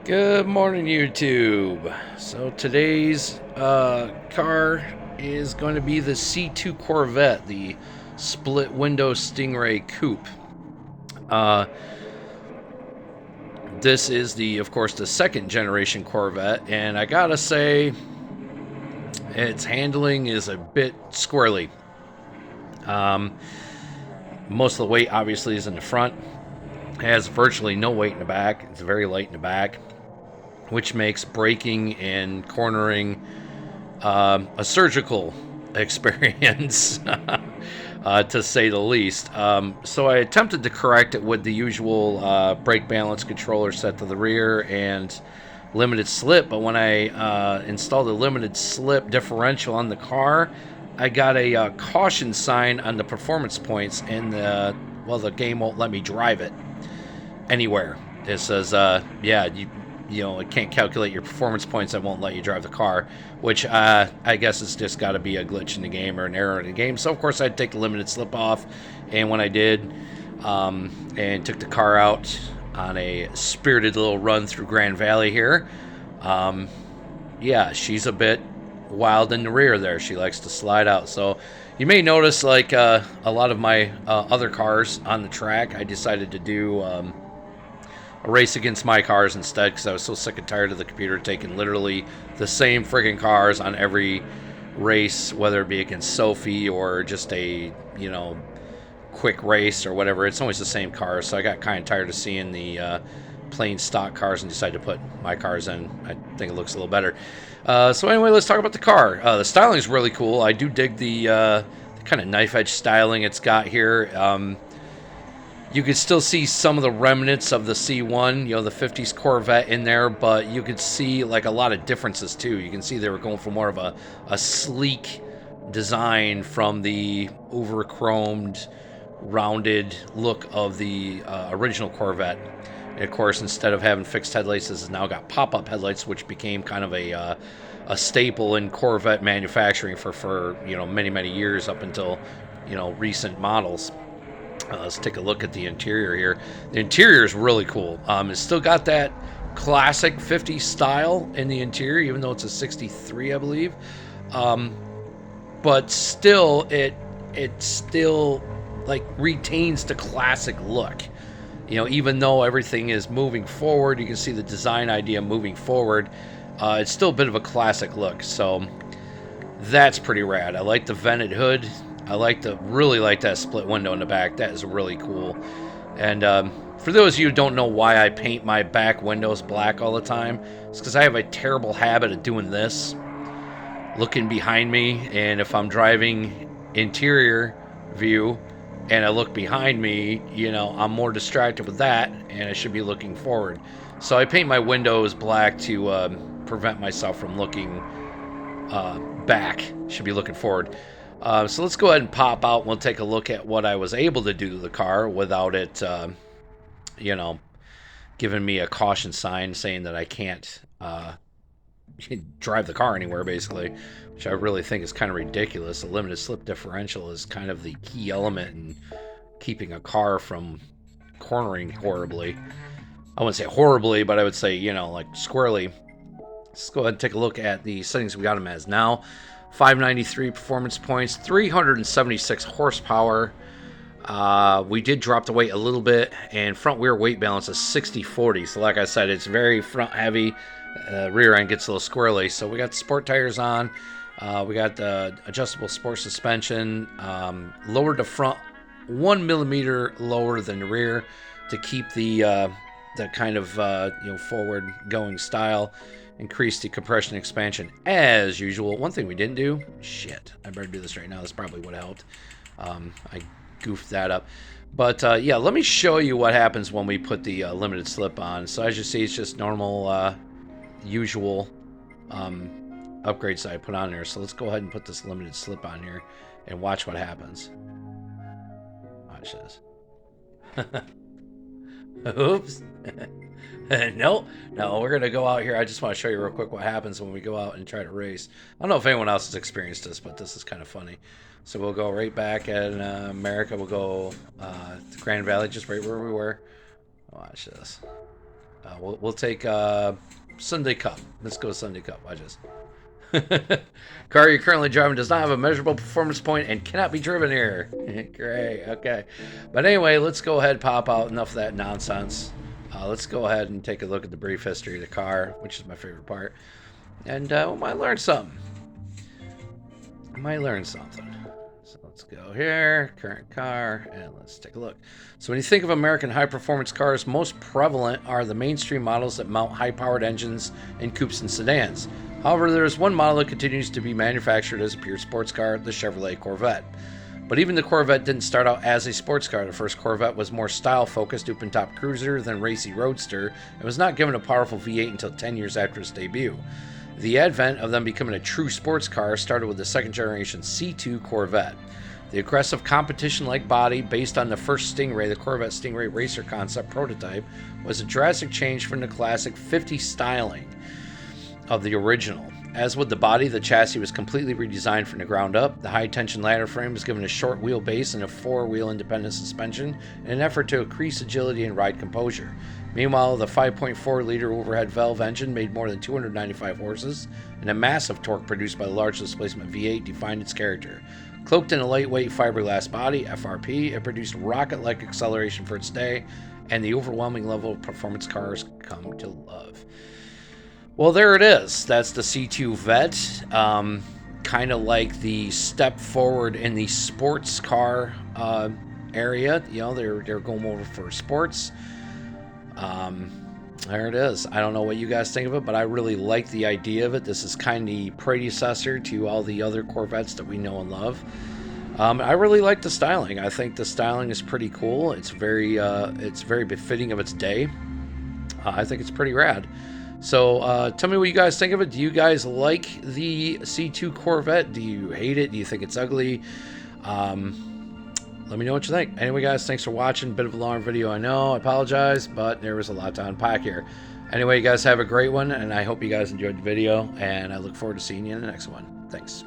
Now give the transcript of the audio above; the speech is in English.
Good morning, YouTube. So today's car is going to be the C2 Corvette, the split window Stingray Coupe. Uh, this is of course, the second generation Corvette, and I gotta say, its handling is a bit squirrely. Um, most of the weight obviously is in the front. It has virtually no weight in the back. It's very light in the back, which makes braking and cornering a surgical experience, to say the least. So I attempted to correct it with the usual brake balance controller set to the rear and limited slip, but when I installed a limited slip differential on the car, I got a caution sign on the performance points, and the game won't let me drive it anywhere. It says, yeah, it can't calculate your performance points. That won't let you drive the car, which I guess it's just got to be a glitch in the game or an error in the game. So, of course, I had to take the limited slip off. And when I did, and took the car out on a spirited little run through Grand Valley here, yeah, she's a bit wild in the rear there. She likes to slide out. So you may notice, like a lot of my other cars on the track, I decided to do a race against my cars instead, because I was so sick and tired of the computer taking literally the same friggin' cars on every race, whether it be against Sophie or just a quick race or whatever. It's always the same cars, so I got kind of tired of seeing the plain stock cars and decided to put my cars in. I think it looks a little better. So anyway, let's talk about the car. The styling is really cool. I do dig the kind of knife edge styling it's got here. You could still see some of the remnants of the C1, the 50s Corvette in there, but you could see like a lot of differences too. You can see they were going for more of a sleek design from the over-chromed, rounded look of the original Corvette. And of course, instead of having fixed headlights, this has now got pop-up headlights, which became kind of a staple in Corvette manufacturing for many years up until recent models. Let's take a look at the interior here. The interior is really cool. It's still got that classic 50s style in the interior, even though it's a 63, I believe. But still, it still like retains the classic look. Even though everything is moving forward, you can see the design idea moving forward. It's still a bit of a classic look, so that's pretty rad. I like the vented hood. I really like that split window in the back. That is really cool. And for those of you who don't know why I paint my back windows black all the time, it's because I have a terrible habit of doing this, looking behind me, and if I'm driving interior view and I look behind me, I'm more distracted with that, and I should be looking forward. So I paint my windows black to prevent myself from looking back. Should be looking forward. So let's go ahead and pop out and we'll take a look at what I was able to do to the car without it, giving me a caution sign saying that I can't drive the car anywhere, basically, which I really think is kind of ridiculous. A limited slip differential is kind of the key element in keeping a car from cornering horribly. I wouldn't say horribly, but I would say, like squirrely. Let's go ahead and take a look at the settings we got them as now. 593 performance points, 376 horsepower. We did drop the weight a little bit, and front rear weight balance is 60-40. So like I said, it's very front heavy. Rear end gets a little squirrely. So we got sport tires on. We got the adjustable sport suspension. Lowered the front 1 millimeter lower than the rear to keep the kind of forward going style. Increase the compression expansion as usual. One thing we didn't do, shit, I better do this right now. This probably would have helped. I goofed that up. But yeah, let me show you what happens when we put the limited slip on. So as you see, it's just normal, usual upgrades that I put on there. So let's go ahead and put this limited slip on here and watch what happens. Watch this. Oops. No, we're going to go out here. I just want to show you real quick what happens when we go out and try to race. I don't know if anyone else has experienced this, but this is kind of funny. So we'll go right back at America. We'll go to Grand Valley, just right where we were. Watch this. We'll take Sunday Cup. Let's go Sunday Cup. Watch this. Car you're currently driving does not have a measurable performance point and cannot be driven here. Great, okay. But anyway, let's go ahead and pop out. Enough of that nonsense. Let's go ahead and take a look at the brief history of the car, which is my favorite part. And we might learn something. So let's go here, current car, and let's take a look. So when you think of American high-performance cars, most prevalent are the mainstream models that mount high-powered engines in coupes and sedans. However, there is one model that continues to be manufactured as a pure sports car, the Chevrolet Corvette. But even the Corvette didn't start out as a sports car. The first Corvette was more style-focused open-top cruiser than racy roadster, and was not given a powerful V8 until 10 years after its debut. The advent of them becoming a true sports car started with the second-generation C2 Corvette. The aggressive competition-like body, based on the first Stingray, the Corvette Stingray Racer concept prototype, was a drastic change from the classic 50 styling of the original. As with the body, the chassis was completely redesigned from the ground up. The high-tension ladder frame was given a short wheelbase and a four-wheel independent suspension in an effort to increase agility and ride composure. Meanwhile, the 5.4-liter overhead valve engine made more than 295 horses, and a massive torque produced by the large displacement V8 defined its character. Cloaked in a lightweight fiberglass body, FRP, it produced rocket-like acceleration for its day, and the overwhelming level of performance cars come to love. Well, there it is. That's the C2 Vette. Kind of like the step forward in the sports car area. You know, they're going over for sports. There it is. I don't know what you guys think of it, but I really like the idea of it. This is kind of the predecessor to all the other Corvettes that we know and love. I really like the styling. I think the styling is pretty cool. It's very befitting of its day. I think it's pretty rad. So tell me what you guys think of it. Do you guys like the C2 Corvette? Do you hate it? Do you think it's ugly? Let me know what you think. Anyway, guys, thanks for watching. Bit of a long video, I know. I apologize, but there was a lot to unpack here. Anyway, you guys have a great one, and I hope you guys enjoyed the video, and I look forward to seeing you in the next one. Thanks.